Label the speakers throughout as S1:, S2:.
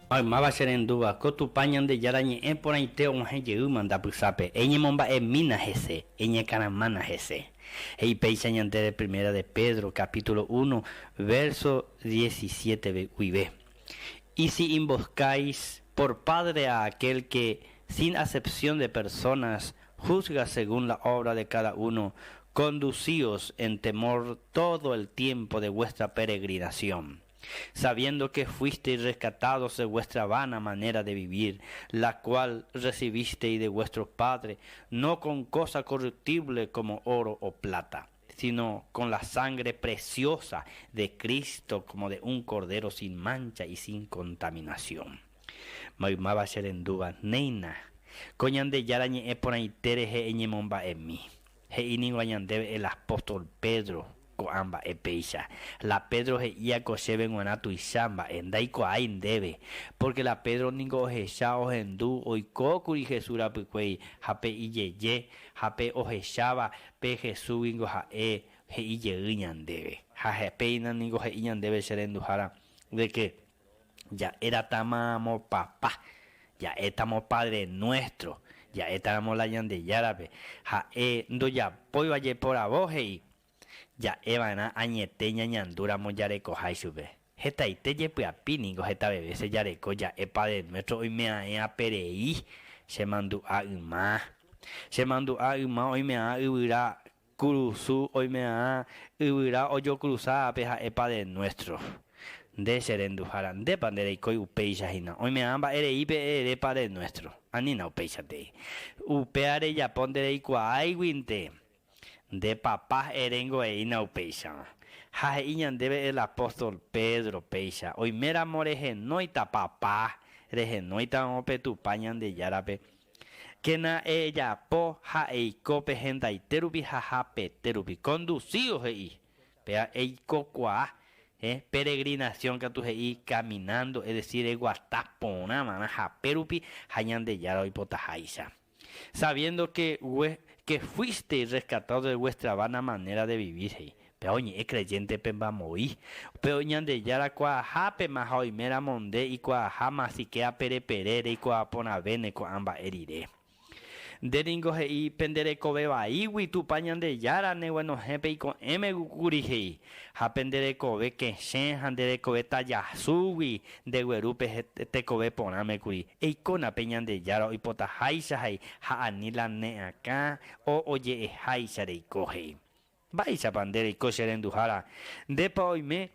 S1: Ay, maba serenduba, kotu pañan de yarañe en por ahí te un heye manda pusape, eñe momba en mina jese, eñe caramana jese. Hey, peisañante de primera de Pedro, capítulo 1, verso 17 uibe. Y si invocáis por padre a aquel que, sin acepción de personas, juzga según la obra de cada uno, conducíos en temor todo el tiempo de vuestra peregrinación, sabiendo que fuisteis rescatados de vuestra vana manera de vivir, la cual recibisteis de vuestro Padre, no con cosa corruptible como oro o plata, sino con la sangre preciosa de Cristo, como de un cordero sin mancha y sin contaminación. Maimaba serenduba neina, coñande yarañe eponaí tereje eñemomba en mí. He iniguañandebe el apóstol Pedro coamba epeisha. La Pedro he ia cocheben guanatu y samba en daiko ain debe. Porque la Pedro ningo ojecha ojendu oiko kuri Jesús apicuei jape iyeye jape ojechaba pe Jesús ingo jae he iye ñandebe. Jape ina ningo he ñandebe serendu jara de que ya era tamamo papá. Ya estamos Padre Nuestro, ya estamos la yan de Yarabe, ja ndo ya poi valle por a vos y ya evana añeteña ñandura moyareco jaisube. Jeta ite ye pues a pinigo jeta bebé se yareco ya Padre Nuestro hoy me a perei se mandó a uma. Se mandó a uma hoy me a ubira cruzu hoy me a ubira oyo cruzada peja Padre Nuestro. De serendujaran de pandere koi upeisha hina hoy me amba ere ipe de Padre Nuestro anina upeisha te upeare ya pondere ikua aiguinte de papá erengo e ina upeisha ha iñan debe el apóstol Pedro peisha hoy mera moreje noita papá reje noita ope tu pañan de yarape kena ella po ha eikope genta iterupi ha peterupi conducido hei pea eiko kwa peregrinación que tú y caminando, es decir, guatapona, mana, perupi, hayan de yara y potajaisa. Sabiendo que fuiste rescatado de vuestra vana manera de vivir, pero oye, es creyente pemba moí, pero ñan de yara cua jape más hoy mera monde y cua jama si queda pere perere y cua pona vene cua amba erire. Deringo hei pendere kobeba iwi tu pañan de yara ne bueno jepe y con m gukuri hei ha pendere kobe que shen handere kobe taya suwi de guerupe te kobe poname kuri e kona peñan de yara y pota haisha hei ha anila ne acá o oye e haisha de kohei baisha pandere y kosheren duhara depa hoy me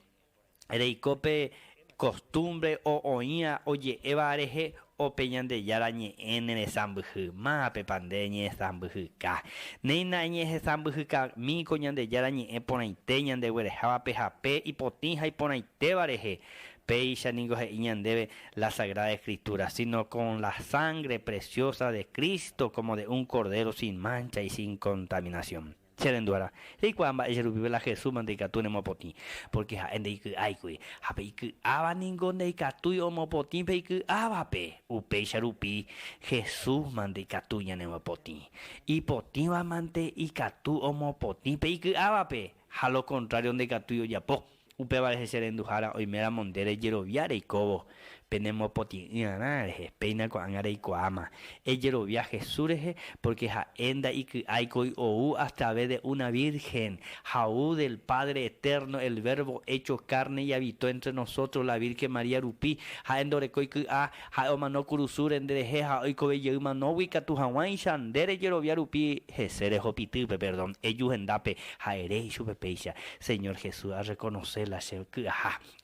S1: reikope costumbre o oía oye eva areje o peñan de yarañe en el sambuju ma pepandeñe sambuju ka neina ñe sambuju ka mi coñan de yarañe e ponaiteñan de huerejaba PJP y potinja y ponaite bareje peisha ningo he iñan debe la Sagrada Escritura sino con la sangre preciosa de Cristo como de un cordero sin mancha y sin contaminación. Cherenduara, y cuando ella vive la Jesús mandika tu nemopoti, porque ha ende iku aikui, ha pe iku aba ningo neika tu omopoti pe iku aba pe, upe sharupi Jesús mandika tu ya nemopoti, y poti va mante ikatu omopoti pe iku aba pe, a lo contrario de katu ya po. Upe va a ser endujara hoy mera mondere yeroviare y cobo penemo poti inanareje peina ko angare y coama yerovia Jesús porque ja enda y que hay coi ou hasta través de una virgen jaú del Padre eterno el verbo hecho carne y habitó entre nosotros la Virgen María Rupi ja endore coi que a ja omano kurusur endereje ja hoy kobe yuma no wika tu hawaii shandere yerovia Rupi jesere hopitu perdón ellos endape ja ere chupe peisha Señor Jesús a reconocer la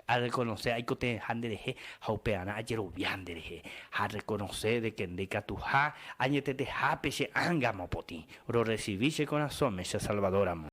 S1: a reconocer hay que te handereje haupeana ayer obiandereje a reconocer de que indica tu ha añete de ha peche angamo poti lo recibiste con asomme salvador amo